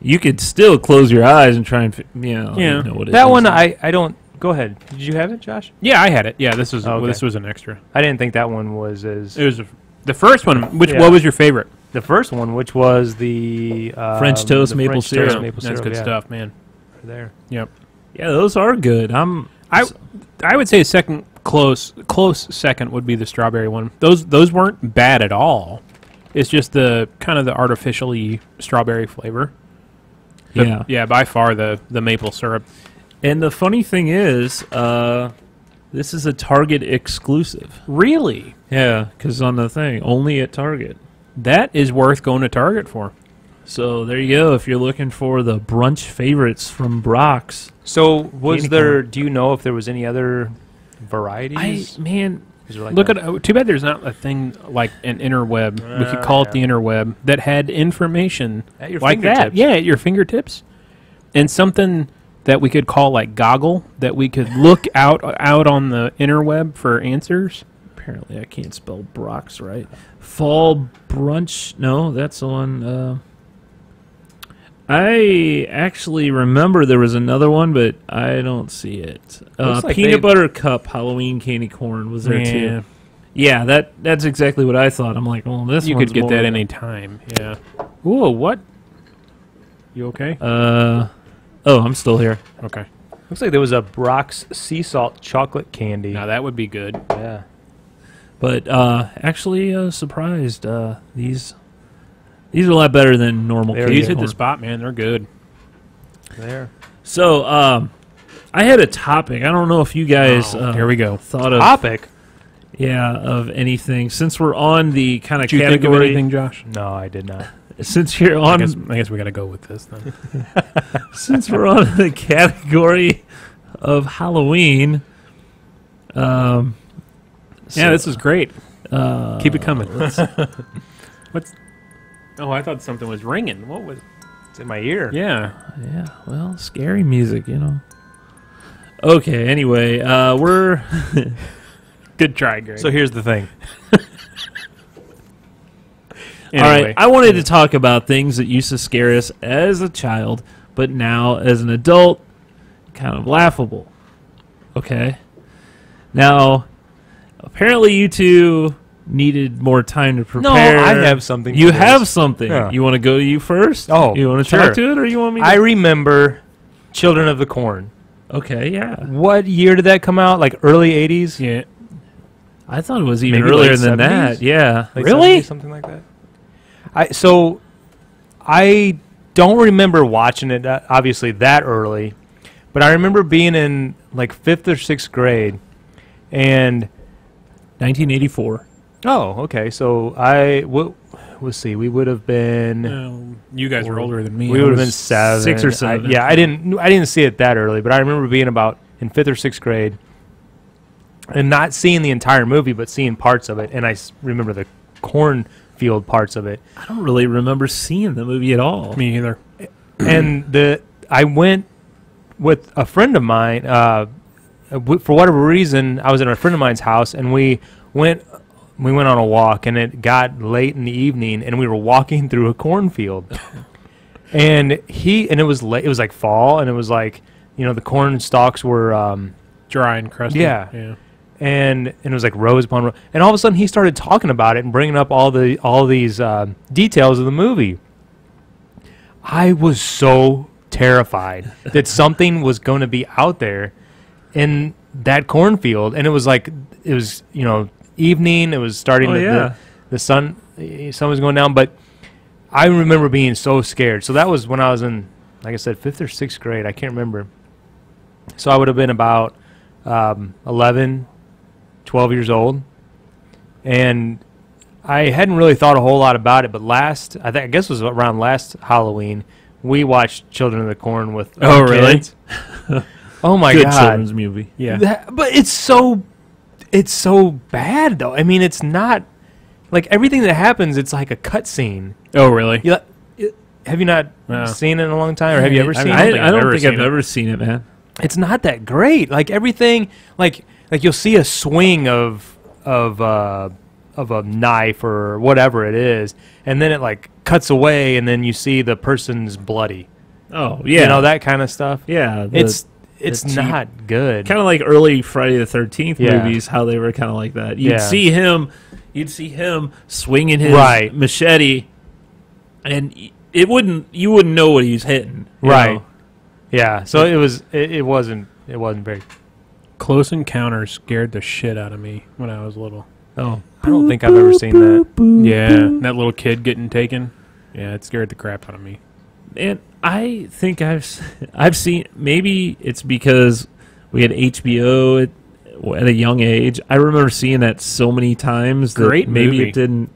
You could still close your eyes and try and, Yeah. know what it that is. one I don't. Go ahead. Did you have it, Josh? Yeah, I had it. Yeah, this was Okay. this was an extra. I didn't think that one was as It was the first one. Yeah. What was your favorite? the first one, which was the French toast the maple French syrup. toast maple That's syrup. good yeah, stuff, man. There. Yep. Yeah, those are good. I would say a second close second would be the strawberry one. Those weren't bad at all. It's just the kind of the artificially strawberry flavor. But Yeah. yeah, by far the maple syrup. And the funny thing is, this is a Target exclusive. Really, Yeah, because on the thing, only at Target. that is worth going to Target for. So there you go. If you're looking for the brunch favorites from Brachs, So was Candy there? corn. Do you know if there was any other varieties? man, Is there like Look a- at too bad there's not a thing like an interweb. We could call it the interweb that had information At your like that. fingertips. Yeah, at your fingertips, and something that we could call like Goggle that we could look out on the interweb for answers. apparently I can't spell Brachs right. Fall brunch. No, that's the one. I actually remember there was another one, but I don't see it. Looks like Peanut they- butter cup Halloween candy corn was there Yeah. too. Yeah, that's exactly what I thought. I'm like, well, this You one's could get more that of any time. Yeah. Ooh, what? You okay? Oh, I'm still here. Okay. Looks like there was a Brachs sea salt chocolate candy. Now that would be good. Yeah. But actually, surprised. These are a lot better than normal There candy These hit corn. the spot, man. They're good. There. So, I had a topic. I don't know if you guys Here we go. thought of Topic? of anything. Since we're on the kind of Did you think of category, anything, Josh? No, I did not. since you're I on, guess we got to go with this then. since we're on the category of Halloween, Yeah, this is great. Keep it coming. What's? Oh, I thought something was ringing. What was? It's in my ear. Yeah. yeah. Well, scary music, Okay. Anyway, we're Good try, Greg. So here's the thing. all right. I wanted to talk about things that used to scare us as a child, but now as an adult, kind of laughable. Okay. Now, apparently, you two needed more time to No, prepare. I have something. You for this. have something. Yeah. You want to go to you first? Oh, you want to sure. talk to it, or you want me? To? I remember Children of the Corn. Okay, yeah. What year did that come out? Like early 80s? Yeah. I thought it was even Maybe earlier late than 70s? that. Yeah. Like Really? 70s, something like that. I don't remember watching it obviously that early, but I remember being in like 5th or 6th grade, and 1984. Oh, okay. So let's see. We would have been. You guys are older than me. We I would have was been 7, 6 or 7. I didn't see it that early, but I remember being about in 5th or 6th grade, and not seeing the entire movie, but seeing parts of it. And I remember the cornfield parts of it. I don't really remember seeing the movie at all. Me either. And I went with a friend of mine. For whatever reason, I was at a friend of mine's house, and we went on a walk, and it got late in the evening, and we were walking through a cornfield. and it was late. It was like fall, and it was like, the corn stalks were Dry and crusty. Yeah. And it was like rows upon rows. And all of a sudden, he started talking about it and bringing up all these details of the movie. I was so terrified that something was going to be out there in that cornfield, and it was evening. It was starting. The sun was going down, but I remember being so scared. So that was when I was in, like I said, 5th or 6th grade. I can't remember. So I would have been about 11, 12 years old, and I hadn't really thought a whole lot about it. But I guess it was around last Halloween, we watched Children of the Corn with our kids. Oh my Good God! children's movie. Yeah. But it's so bad though. I mean, it's not like everything that happens. It's like a cutscene. Oh, really? Have you not seen it in a long time, or have you ever seen it? I don't think I've ever seen it, man. It's not that great. Like everything, like you'll see a swing of a knife or whatever it is, and then it like cuts away, and then you see the person's bloody. Oh yeah, that kind of stuff. Yeah, it's not good. Kind of like early Friday the 13th Yeah. movies, how they were kind of like that. You'd Yeah. see him swinging his Right. machete, and you wouldn't know what he was hitting. you Right. know? Yeah. So it wasn't very. Close Encounters scared the shit out of me when I was little. Oh, I don't think I've ever seen that. Yeah, that little kid getting taken. Yeah, it scared the crap out of me. and I think I've seen. Maybe it's because we had HBO at a young age. I remember seeing that so many times that Great maybe movie. it didn't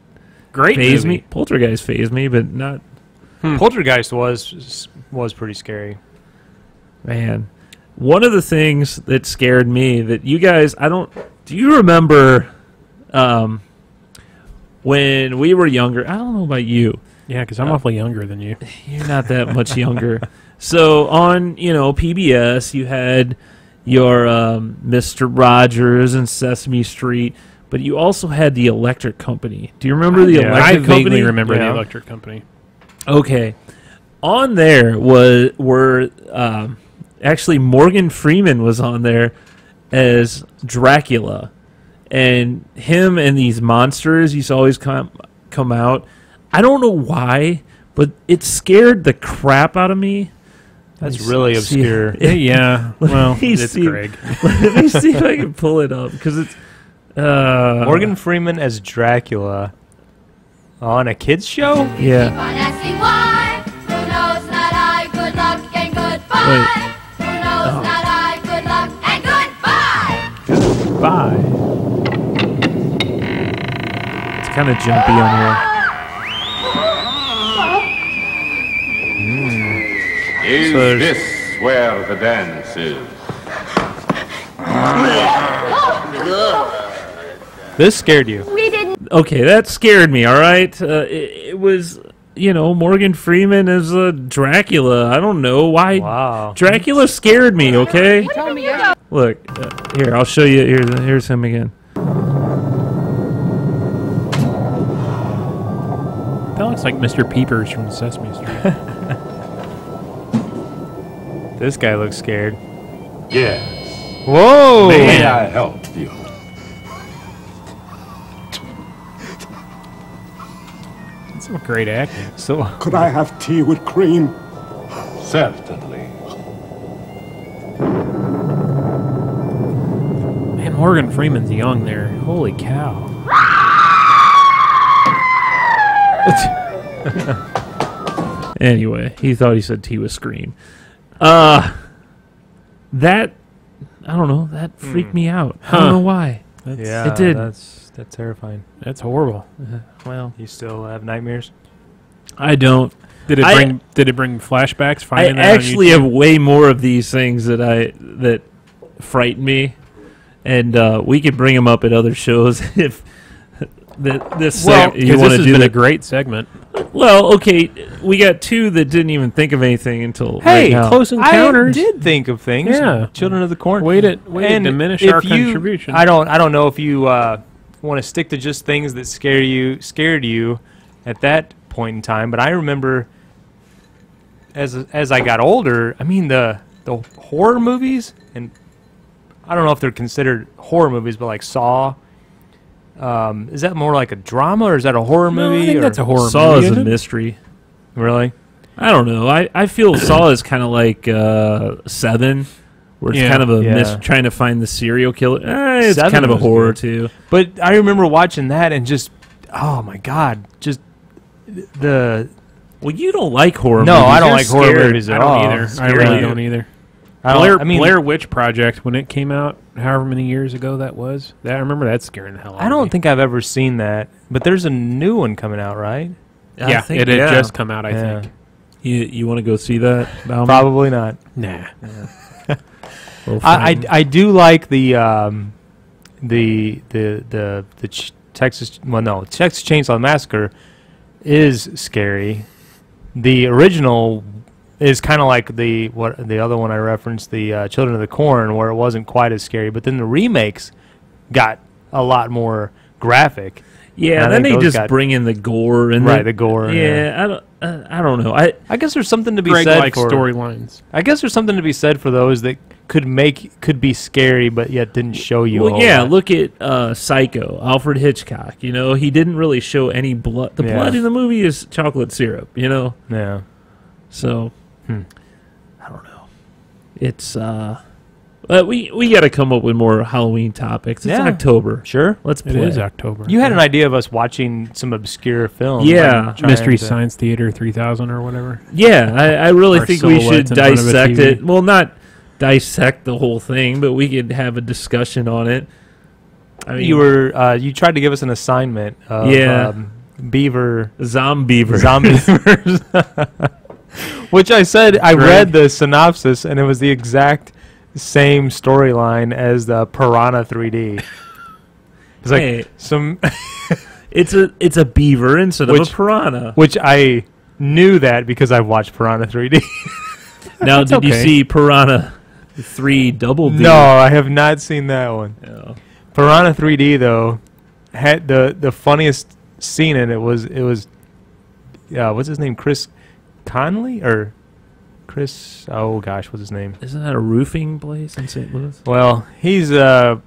Great phase movie. me. Poltergeist phased me, but not. Poltergeist was pretty scary. Man, one of the things that scared me that you guys, do you remember when we were younger? I don't know about you. Yeah, because I'm awfully younger than you. You're not that much younger. So on, PBS, you had your Mr. Rogers and Sesame Street, but you also had the Electric Company. Do you remember the I Electric vaguely Company? remember Yeah. the Electric Company. Okay. On there were actually Morgan Freeman was on there as Dracula, and him and these monsters used to always come out. I don't know why, but it scared the crap out of me. That's really obscure. Yeah, well, it's see- Greg. Let me see if I can pull it up because it's Morgan Freeman as Dracula on a kids show. Yeah. Keep on asking why. Who knows not I? Good luck and goodbye. Who knows not I? Good luck and goodbye. Bye. It's kind of jumpy on here. Is So there's- this where the dance is? This scared you. Okay, that scared me. All right, it was Morgan Freeman as Dracula. I don't know why. Wow. Dracula scared me. Okay. Look, here I'll show you. Here's him again. That looks like Mr. Peepers from Sesame Street. This guy looks scared. Yes. Whoa! May I help you? That's some great acting. So Could I have tea with cream? Certainly. Man, Morgan Freeman's young there. Holy cow. Anyway, he thought he said T was Scream. That I don't know. That freaked me out. I don't know why. Yeah, It did. That's terrifying. That's horrible. Well, You still have nightmares? I don't. Did it bring flashbacks? I Finding that on actually YouTube? have way more of these things that frighten me, and we could bring them up at other shows if this Well, you 'cause want this to has do been a that. great segment. Well, okay, we got two that didn't even think of anything until Hey, right now. Close Encounters. I did think of things. Yeah. Children of the Corn. Way to And diminish if our you- contribution. I don't know if you want to stick to just things that scared you at that point in time, but I remember as I got older, I mean the horror movies, and I don't know if they're considered horror movies, but like Saw. Is that more like a drama or is that a horror No, I movie? think or that's a horror Saw movie. is a isn't it? mystery. Really? I don't know. I feel Saw is kind of like Seven, where it's Yeah. kind of a Yeah. trying to find the serial killer. It's Seven kind of a was horror good. too. But I remember watching that and just, oh my god, just the. Well, you don't like horror No, movies. I don't You're like horror scared. movies I at don't all. either. I Scared really you. don't either. I mean, Blair Witch Project, when it came out, however many years ago that was, I remember that scaring the hell out of I me. don't think I've ever seen that, but there's a new one coming out, right? I Yeah, think, it had yeah. just come out, I Yeah. think. You want to go see that? Bauman? Probably not. Nah. Well, I fine. I do like the Texas Chainsaw Massacre is scary. The original is kind of like the other one I referenced, the Children of the Corn, where it wasn't quite as scary. But then the remakes got a lot more graphic. Yeah, I then think they those just got- bring in the gore and Right, the gore, Yeah, I don't know. I guess there's something to be Greg said likes for storylines. I guess there's something to be said for those that could be scary, but yet didn't show you. a Well, whole yeah. lot. Look at Psycho, Alfred Hitchcock. You know, he didn't really show any blood. The Yeah. blood in the movie is chocolate syrup. You know, Yeah. so Hmm. I don't know. It's we got to come up with more Halloween topics. It's Yeah. October. Sure. Let's It play. is October. You had an idea of us watching some obscure films. Yeah. like trying Mystery to- Science Theater 3000 or whatever. Yeah, I really Our think we should silhouettes in front of a dissect TV. it. Well, not dissect the whole thing, but we could have a discussion on it. I mean, You tried to give us an assignment of Yeah. beaver zombie. zombies, which I said I Greg. read the synopsis and it was the exact same storyline as the Piranha 3D. It's like Hey. some, It's a beaver instead of Which- a piranha. which I knew that because I've watched Piranha 3D. Now, did you okay. see Piranha 3 Double D? No, I have not seen that one. No. Piranha 3D though had the funniest scene in it was what's his name, Chris Conley or Chris, oh gosh, what's his name? Isn't that a roofing place in St. Louis? Well, he's a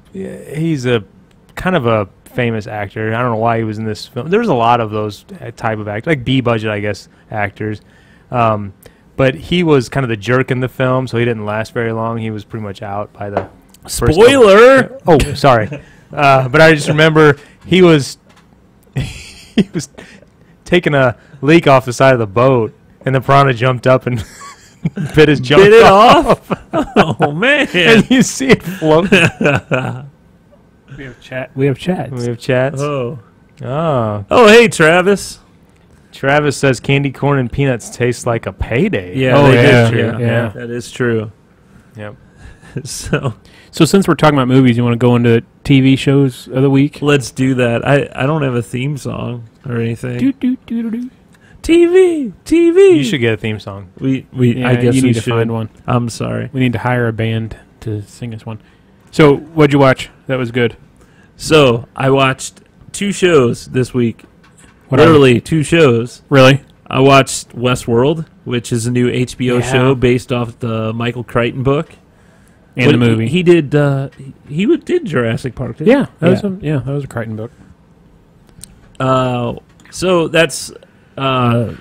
kind of a famous actor. I don't know why he was in this film. There's a lot of those type of actors, like B budget, I guess, actors. But he was kind of the jerk in the film, so he didn't last very long. He was pretty much out by the first Spoiler! Oh, sorry. But I just remember he was taking a leak off the side of the boat, and the piranha jumped up and bit his junk Bit it off. Oh, man. And you see it float. We have chat. We have chats. We have chats. Oh. Oh. Oh, hey, Travis. Travis says candy corn and peanuts taste like a payday. Yeah, Oh, they yeah, did. yeah, yeah. That is true. Yep. So So since we're talking about movies, you want to go into TV shows of the week? let's do that. I don't have a theme song or anything. Do, do, do, do, do. TV. You should get a theme song. We Yeah, I guess you we need to should. find one. I'm sorry. We need to hire a band to sing us one. So what'd you watch? That was good. So I watched 2 shows this week. What are Literally 2 shows. Really? I watched WestWorld, which is a new HBO Yeah. show based off the Michael Crichton book. And What- the movie. He did. Did Jurassic Park. Didn't he? yeah, that was a Crichton book. So that's. Have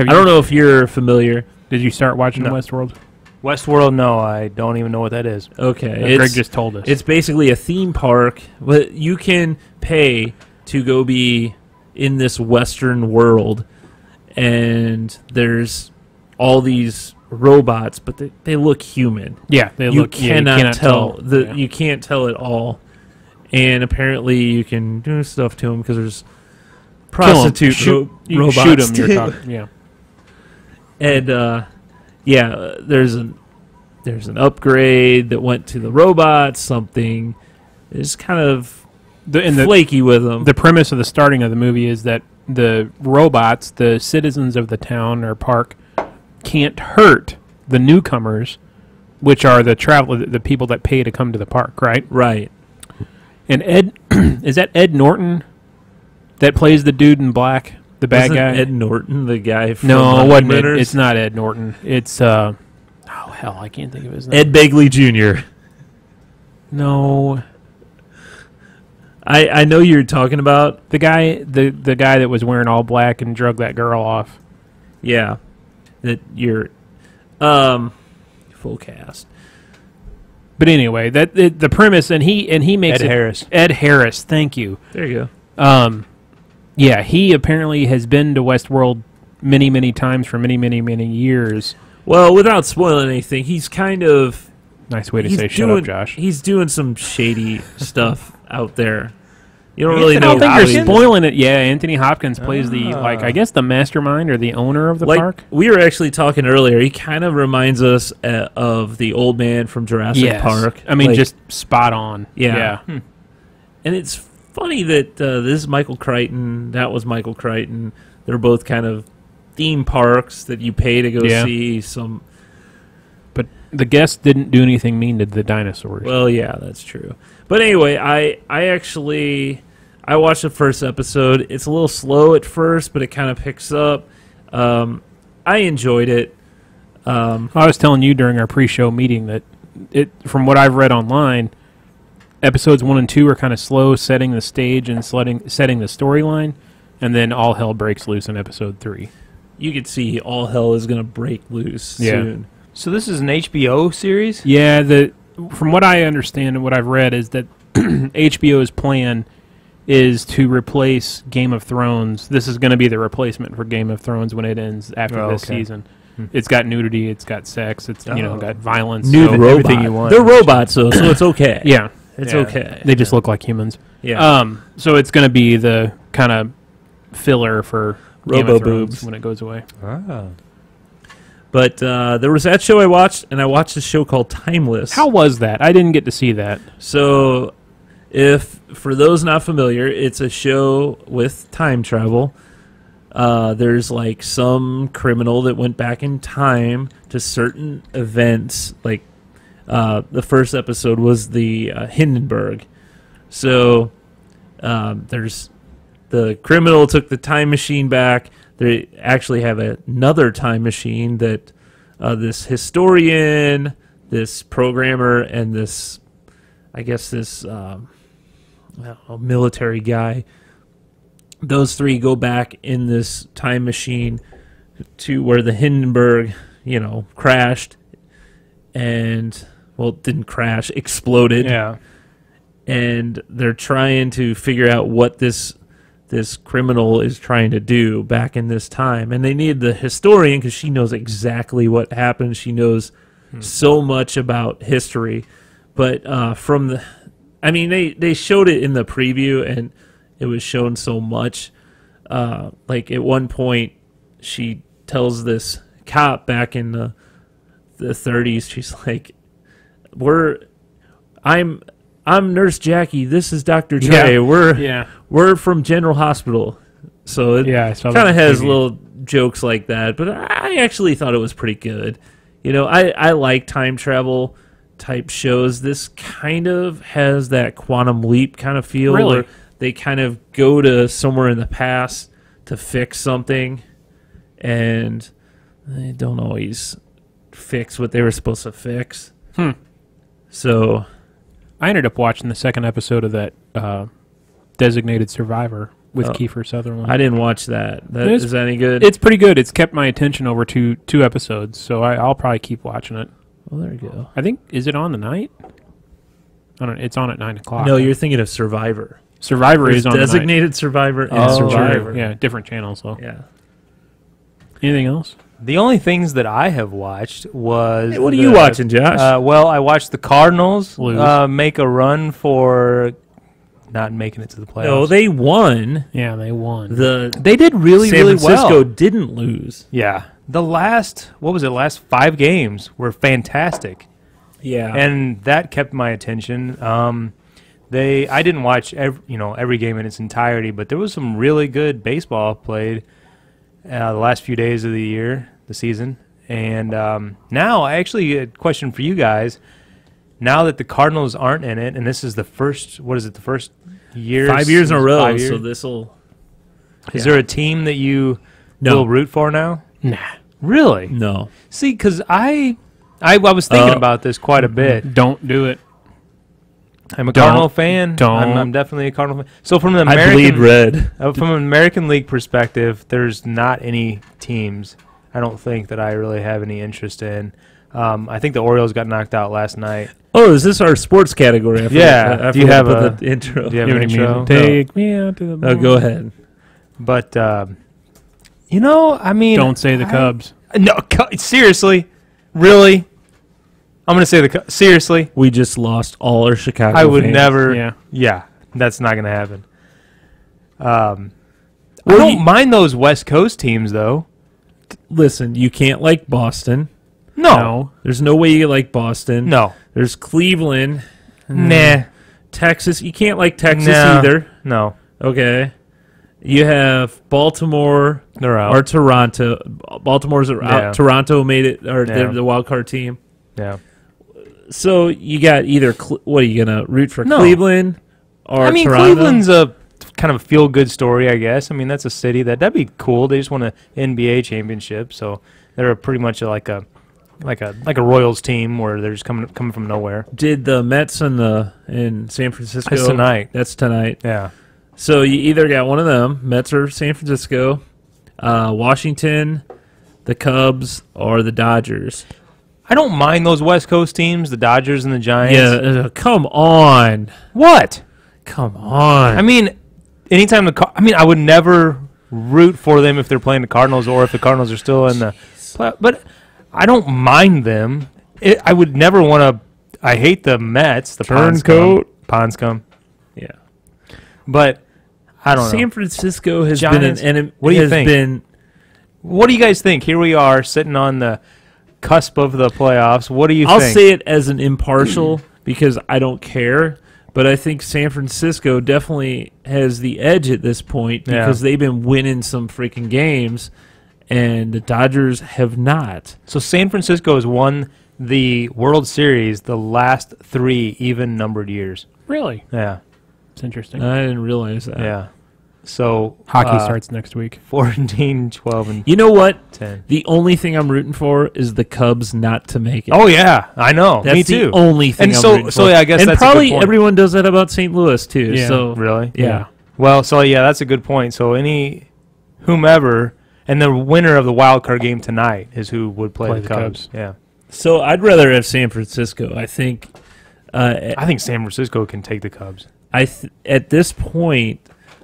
you, I don't know if you're familiar. Did you start watching No. Westworld? Westworld, no, I don't even know what that is. Okay, Greg just told us. It's basically a theme park, but you can pay to go be in this Western world, and there's all these robots, but they look human. yeah, they You look. cannot you cannot tell. Yeah. You can't tell at all. and apparently you can do stuff to them because there's Kill 'em. prostitute Shoot, you robots. shoot them. You're too. talking. Yeah. And there's an upgrade that went to the robots. Something is kind of flaky with them. The premise of the starting of the movie is that the robots, the citizens of the town or park, can't hurt the newcomers, which are the people that pay to come to the park, right? Right. And Ed, is that Ed Norton that plays the dude in black, the bad Wasn't guy? Ed Norton, the guy from No, it wasn't Ed, Critters? it's not Ed Norton. It's oh hell, I can't think of his name. Ed Begley Jr. No, I know you're talking about. the guy that was wearing all black and drug that girl off. Yeah. That you're full cast. But anyway, the premise, and he makes Ed Harris. Ed Harris, thank you. There you go. Yeah, he apparently has been to WestWorld many, many times for many, many, many years. Well, without spoiling anything, he's kind of Nice way to he's say shut doing, up, Josh. He's doing some shady stuff out there. You don't I really guess know. I don't think how you're he's- spoiling it. Yeah, Anthony Hopkins plays the, I guess the mastermind or the owner of the like park. we were actually talking earlier. He kind of reminds us of the old man from Jurassic Yes. Park. I mean, Like, just spot on. Yeah. Yeah. And it's funny that this is Michael Crichton. That was Michael Crichton. They're both kind of theme parks that you pay to go Yeah. see. Some. But the guests didn't do anything mean to the dinosaurs. Well, yeah, that's true. But anyway, I watched the first episode. It's a little slow at first, but it kind of picks up. I enjoyed it. I was telling you during our pre-show meeting that from what I've read online, episodes 1 and 2 are kind of slow, setting the stage and setting the storyline, and then all hell breaks loose in episode 3. You could see all hell is going to break loose soon. So this is an HBO series? Yeah, from what I understand and what I've read is that HBO's plan is to replace Game of Thrones. This is going to be the replacement for Game of Thrones when it ends after this okay. season. It's got nudity, it's got sex, it's got violence. New so- robot. everything you want. They're robots, though, so it's okay. Yeah, It's Yeah. okay. they just look like humans. Yeah. So it's going to be the kind of filler for Game of Thrones Robo-boobs. when it goes away. But there was that show I watched, and I watched a show called Timeless. How was that? I didn't get to see that. So, for those not familiar, it's a show with time travel. There's like some criminal that went back in time to certain events. Like the first episode was the Hindenburg. So there's the criminal took the time machine back. They actually have another time machine that this historian, this programmer, and this, I guess this military guy, those three go back in this time machine to where the Hindenburg, crashed and, well, didn't crash, exploded. Yeah. And they're trying to figure out what this criminal is trying to do back in this time. And they need the historian because she knows exactly what happened. She knows so much about history. But they showed it in the preview, and it was shown so much. Like at one point, she tells this cop back in the 30s, she's like, I'm Nurse Jackie. This is Dr. Trey. Yeah. We're from General Hospital. So it Yeah, I saw that kind of on has TV. little jokes like that. But I actually thought it was pretty good. I like time travel type shows. This kind of has that Quantum Leap kind of feel. Really? Where they kind of go to somewhere in the past to fix something. And they don't always fix what they were supposed to fix. So... I ended up watching the second episode of that Designated Survivor with Kiefer Sutherland. I didn't watch that. It's- Is that any good? It's pretty good. It's kept my attention over two episodes, so I'll probably keep watching it. Well, there you go. I think, is it on the night? I don't know. It's on at 9 o'clock. No, you're thinking of Survivor. Survivor There's is on Designated Survivor and the night. Survivor. Yeah, different channels though. Yeah. Anything else? The only things that I have watched was... Hey, what are you watching, Josh? Well, I watched the Cardinals Lose. make a run for not making it to the playoffs. No, they won. Yeah, they won. They did really, San really Francisco well. didn't lose. Yeah. The last 5 games were fantastic. Yeah. And that kept my attention. I didn't watch every game in its entirety, but there was some really good baseball played the last few days of the season. And now, I actually a question for you guys. Now that the Cardinals aren't in it, and this is the first year? 5 years in a row, 5 years? so this'll... Is there a team that you No. will root for now? Nah. Really? No. See, because I was thinking about this quite a bit. Don't do it. I'm a Cardinal fan. Don't. I'm definitely a Cardinal fan. So from an I bleed American red. from an American League perspective, there's not any teams I don't think that I really have any interest in. I think the Orioles got knocked out last night. Oh, is this our sports category? I Yeah. Do you have the intro? Do you have Give an me intro? music. Take me out to the Oh, go ahead. But I mean, Don't say the Cubs. No, seriously, really. I'm gonna say seriously. We just lost all our Chicago I would fans. never. Yeah. Yeah, that's not gonna happen. I Well, don't you- mind those West Coast teams though. Listen, you can't like Boston. No, There's no way you like Boston. no, There's Cleveland. nah, Texas. You can't like Texas No. either. no. Okay. You have Baltimore They're out. or Toronto. Baltimore's out. Yeah. Toronto made it, or Yeah. they're the wild card team. Yeah. So you got either what are you gonna root for? No. Cleveland or I mean, Toronto? Cleveland's a kind of a feel-good story, I guess. I mean, that's a city that'd be cool. They just won an NBA championship, so they're pretty much like a Royals team where they're just coming from nowhere. Did the Mets in San Francisco? That's tonight. That's tonight. Yeah. So you either got one of them, Mets or San Francisco, Washington, the Cubs, or the Dodgers. I don't mind those West Coast teams, the Dodgers and the Giants. Yeah, come on. What? Come on. I mean, anytime I would never root for them if they're playing the Cardinals or if the Cardinals are still in the but I don't mind them. I would never want to. I hate the Mets, the Turncoat. Pond scum. Yeah. But I don't know. San Francisco has Giants, been an enemy. what do you has think? Been, What do you guys think? Here we are sitting on the cusp of the playoffs. What do you I'll think? say it as an impartial because I don't care, but I think San Francisco definitely has the edge at this point because they've been winning some freaking games, and the Dodgers have not. So San Francisco has won the World Series the last 3 even numbered years. Really? Yeah. It's interesting. I didn't realize that. Yeah. So Hockey starts next week. 14, 12, and You know what? 10. The only thing I'm rooting for is the Cubs not to make it. Oh yeah, I know. That's Me too. the only thing. And I'm so- rooting so for. yeah, I guess and that's a good probably point. everyone does that about St. Louis too. Yeah. So Really? yeah. Well, so yeah, that's a good point. So whomever, and the winner of the wild card game tonight is who would play the Cubs. Yeah. So I'd rather have San Francisco. I think. I think San Francisco can take the Cubs. At this point,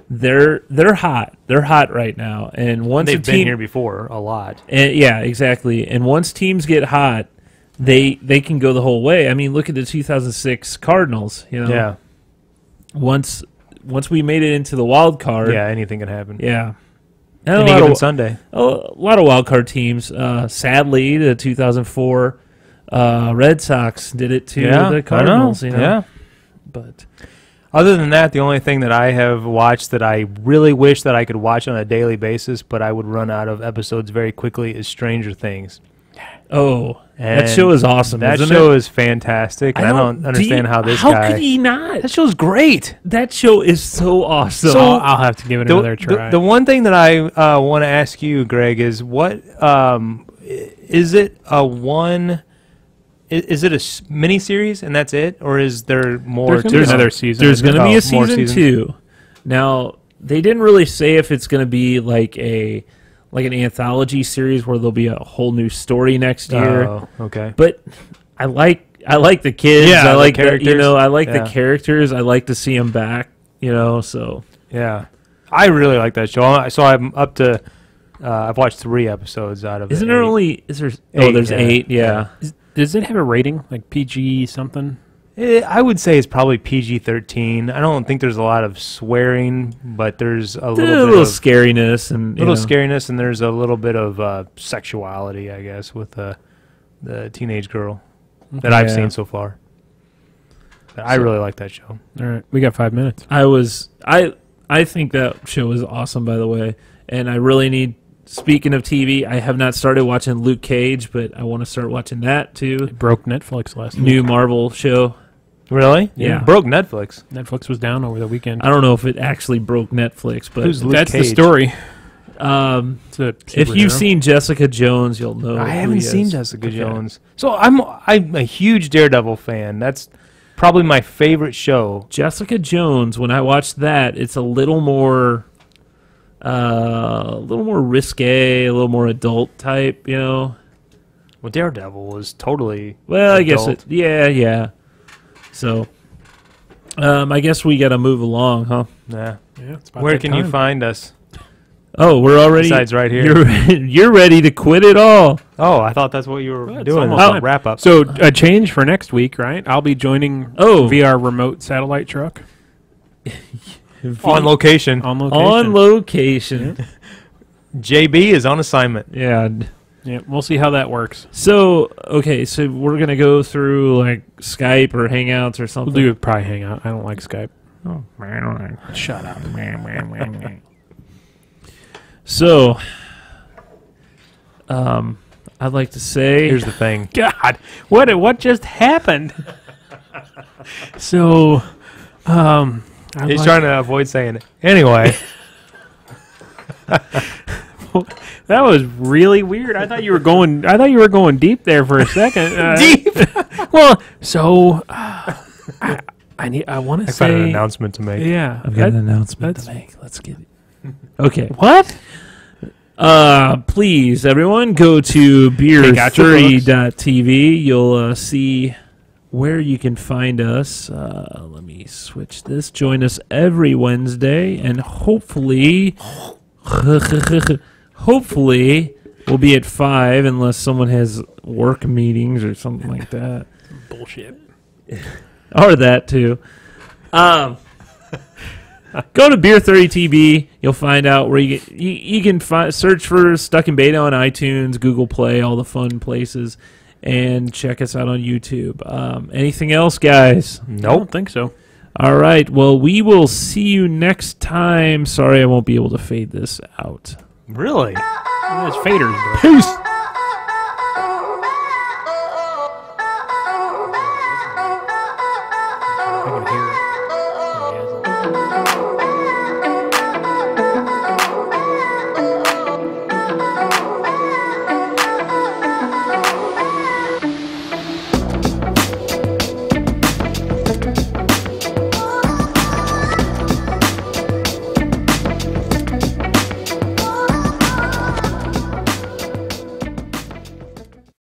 they're hot. They're hot right now, and once They've a been team, here before a lot. and yeah, exactly. And once teams get hot, they can go the whole way. I mean, look at the 2006 Cardinals. You know, Yeah. Once we made it into the wild card, Yeah, anything can happen. yeah. And Any given Sunday. a lot of wild card teams. Sadly, the 2004 Red Sox did it to the Cardinals. I know. You know? Yeah. But Other than that, the only thing that I have watched that I really wish that I could watch on a daily basis, but I would run out of episodes very quickly, is Stranger Things. that And show is awesome. That isn't show it? is fantastic. And I don't understand how this How guy. could he not? That show's great. That show is so awesome. So- I'll have to give it another try. The one thing that I want to ask you, Greg, is what is it a one? Is it a mini series and that's it, or is there more? There's gonna be to it? another season. there's going to be Oh, a more season seasons. 2. Now, they didn't really say if it's going to be like an anthology series where there'll be a whole new story next year. Oh, okay. But I like the kids. Yeah, I the like characters. I like Yeah. the characters. I like to see them back. So Yeah, I really like that show. So I'm up to. I've watched 3 episodes out of it. isn't there only is there? 8, There's yeah. 8. Yeah. Does it have a rating like PG something? I would say it's probably PG-13. I don't think there's a lot of swearing, but there's a little bit of scariness and scariness, and there's a little bit of sexuality, I guess, with the teenage girl that I've seen so far. But I really like that show. All right, we got 5 minutes. I think that show is awesome, by the way, and I really need. Speaking of TV, I have not started watching Luke Cage, but I want to start watching that too. It broke Netflix last week. New Marvel show. Really? Yeah. It broke Netflix. Netflix was down over the weekend. I don't know if it actually broke Netflix, but That's the story. If you've seen Jessica Jones, you'll know. I who haven't he seen is. Jessica Jones. So I'm a huge Daredevil fan. That's probably my favorite show. Jessica Jones, when I watched that, it's a little more risque, a little more adult type, you know. Well, Daredevil was totally Well, I guess adult. yeah. So, I guess we got to move along, huh? Yeah. Yeah, it's about Where that can you time. find us? Oh, we're already. Besides right here. You're ready to quit it all. Oh, I thought that's what you were Well, it's doing. almost Oh, time. wrap up. So a change for next week, right? I'll be joining via our remote satellite truck on location. on location. On location. JB is on assignment. Yeah. Yeah, we'll see how that works. So okay, so we're gonna go through like Skype or Hangouts or We'll something. do probably Hangout. I don't like Skype. Oh, Shut up. So, I'd like to say Here's the thing. God, what just happened? So, He's trying to avoid saying it. Anyway, that was really weird. I thought you were going deep there for a second. deep. Well, so I want to I say got an announcement to make. Yeah, I've got an announcement that's- to make. Let's get it. Okay. What? Please, everyone, go to out your beer30.tv. You'll see where you can find us. Let me switch this. Join us every Wednesday, and hopefully, we'll be at 5 unless someone has work meetings or something like that. Bullshit. Or that, too. Go to Beer30TV. You'll find out where you can search for Stuck in Beta on iTunes, Google Play, all the fun places, and check us out on YouTube. Anything else, guys? I don't think so. All right. Well, we will see you next time. Sorry, I won't be able to fade this out. Really? There's faders, bro. Peace. I can hear it.